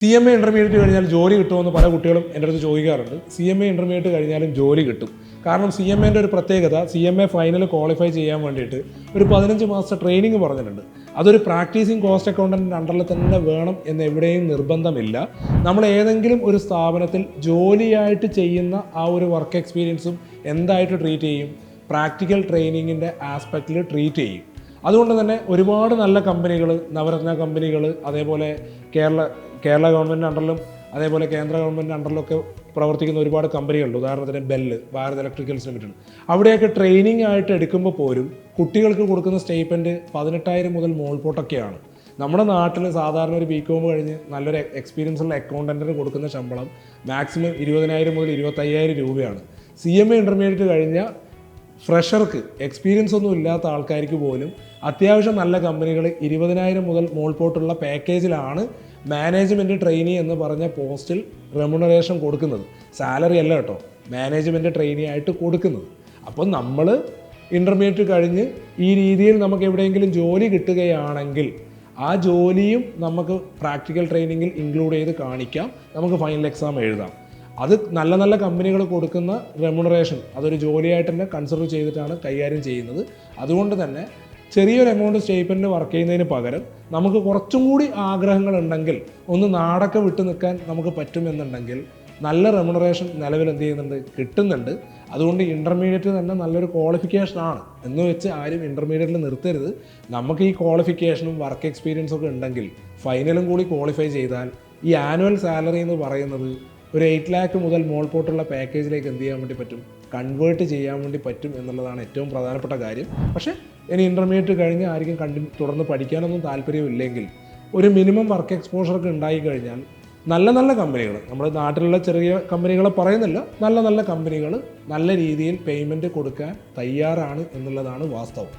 CMA intermediate കഴിഞ്ഞാൽ ജോലി കിട്ടുമെന്ന് പല കുട്ടികളും എൻ്റെ അടുത്ത് ചോദിക്കാറുണ്ട്. CMA ഇന്റർമീഡിയറ്റ് കഴിഞ്ഞാലും ജോലി കിട്ടും. കാരണം CMAൻ്റെ ഒരു പ്രത്യേകത, CMA ഫൈനൽ ക്വാളിഫൈ ചെയ്യാൻ വേണ്ടിയിട്ട് ഒരു 15 മാസത്തെ ട്രെയിനിങ് പറഞ്ഞിട്ടുണ്ട്. അതൊരു പ്രാക്ടീസിങ് കോസ്റ്റ് അക്കൗണ്ടൻറ്റിൻ്റെ അണ്ടറിൽ തന്നെ വേണം എന്ന് എവിടെയും നിർബന്ധമില്ല. നമ്മൾ ഏതെങ്കിലും ഒരു സ്ഥാപനത്തിൽ ജോലിയായിട്ട് ചെയ്യുന്ന ആ ഒരു വർക്ക് എക്സ്പീരിയൻസും എന്തായിട്ട് ട്രീറ്റ് ചെയ്യും? പ്രാക്ടിക്കൽ ട്രെയിനിങ്ങിൻ്റെ ആസ്പെക്റ്റിൽ ട്രീറ്റ് ചെയ്യും. അതുകൊണ്ട് തന്നെ ഒരുപാട് നല്ല കമ്പനികൾ, നവരത്ന കമ്പനികൾ, അതേപോലെ കേരള ഗവൺമെൻറ് അണ്ടറിലും അതേപോലെ കേന്ദ്ര ഗവൺമെൻറ് അണ്ടറിലൊക്കെ പ്രവർത്തിക്കുന്ന ഒരുപാട് കമ്പനികളുണ്ട്. ഉദാഹരണത്തിന് ബെല്ല്, ഭാരത് ഇലക്ട്രിക്കൽസ് ലിമിറ്റഡ്. അവിടെയൊക്കെ ട്രെയിനിങ് ആയിട്ട് എടുക്കുമ്പോൾ പോലും കുട്ടികൾക്ക് കൊടുക്കുന്ന സ്റ്റേറ്റ്മെൻറ്റ് 18,000 മുതൽ മുകൾപോട്ടൊക്കെയാണ്. നമ്മുടെ നാട്ടിൽ സാധാരണ ഒരു BCom കഴിഞ്ഞ് നല്ലൊരു എക്സ്പീരിയൻസ് ഉള്ള അക്കൗണ്ടൻറ്റിന് കൊടുക്കുന്ന ശമ്പളം മാക്സിമം 20,000 മുതൽ 25,000 രൂപയാണ്. CMA ഇന്റർമീഡിയറ്റ് കഴിഞ്ഞ ഫ്രഷർക്ക്, എക്സ്പീരിയൻസ് ഒന്നും ഇല്ലാത്ത ആൾക്കാർക്ക് പോലും അത്യാവശ്യം നല്ല കമ്പനികൾ 20,000 മുതൽ മുകൾപോട്ടുള്ള പാക്കേജിലാണ് മാനേജ്മെൻറ്റ് ട്രെയിനി എന്ന് പറഞ്ഞ പോസ്റ്റിൽ റെമ്യൂണറേഷൻ കൊടുക്കുന്നത്. സാലറി അല്ല കേട്ടോ, മാനേജ്മെൻറ്റ് ട്രെയിനി ആയിട്ട് കൊടുക്കുന്നത്. അപ്പോൾ നമ്മൾ ഇൻ്റർമീഡിയറ്റ് കഴിഞ്ഞ് ഈ രീതിയിൽ നമുക്ക് എവിടെയെങ്കിലും ജോലി കിട്ടുകയാണെങ്കിൽ ആ ജോലിയും നമുക്ക് പ്രാക്ടിക്കൽ ട്രെയിനിങ്ങിൽ ഇൻക്ലൂഡ് ചെയ്ത് കാണിക്കാം. നമുക്ക് ഫൈനൽ എക്സാം എഴുതാം. അത് നല്ല നല്ല കമ്പനികൾ കൊടുക്കുന്ന റെമ്യൂണറേഷൻ അതൊരു ജോലിയായിട്ട് തന്നെ കൺസിഡർ ചെയ്തിട്ടാണ് കൈകാര്യം ചെയ്യുന്നത്. അതുകൊണ്ട് തന്നെ ചെറിയൊരു എമൗണ്ട് സ്റ്റേറ്റ്മെൻറ്റ് വർക്ക് ചെയ്യുന്നതിന് പകരം നമുക്ക് കുറച്ചും കൂടി ആഗ്രഹങ്ങളുണ്ടെങ്കിൽ, ഒന്ന് നാടൊക്കെ വിട്ടു നിൽക്കാൻ നമുക്ക് പറ്റുമെന്നുണ്ടെങ്കിൽ നല്ല റെമ്യൂണറേഷൻ നിലവിൽ എന്ത് ചെയ്യുന്നുണ്ട്, കിട്ടുന്നുണ്ട്. അതുകൊണ്ട് ഇൻ്റർമീഡിയറ്റ് തന്നെ നല്ലൊരു ക്വാളിഫിക്കേഷനാണ് എന്ന് വെച്ച് ആരും ഇൻ്റർമീഡിയറ്റിൽ നിർത്തരുത്. നമുക്ക് ഈ ക്വാളിഫിക്കേഷനും വർക്ക് എക്സ്പീരിയൻസും ഒക്കെ ഉണ്ടെങ്കിൽ ഫൈനലും കൂടി ക്വാളിഫൈ ചെയ്താൽ ഈ ആനുവൽ സാലറി എന്ന് പറയുന്നത് ഒരു 8 lakh മുതൽ മുകൾപോട്ടുള്ള പാക്കേജിലേക്ക് എന്ത് ചെയ്യാൻ വേണ്ടി പറ്റും, കൺവേർട്ട് ചെയ്യാൻ വേണ്ടി പറ്റും എന്നുള്ളതാണ് ഏറ്റവും പ്രധാനപ്പെട്ട കാര്യം. പക്ഷേ ഇനി ഇൻ്റർമീഡിയറ്റ് കഴിഞ്ഞ് ആർക്കും തുടർന്ന് പഠിക്കാനൊന്നും താല്പര്യമില്ലെങ്കിൽ ഒരു മിനിമം വർക്ക് എക്സ്പോഷറൊക്കെ ഉണ്ടായി കഴിഞ്ഞാൽ നല്ല നല്ല കമ്പനികൾ, നമ്മുടെ നാട്ടിലുള്ള ചെറിയ കമ്പനികളെ പറയുന്നില്ല, നല്ല നല്ല കമ്പനികൾ നല്ല രീതിയിൽ പേയ്മെൻറ്റ് കൊടുക്കാൻ തയ്യാറാണ് എന്നുള്ളതാണ് വാസ്തവം.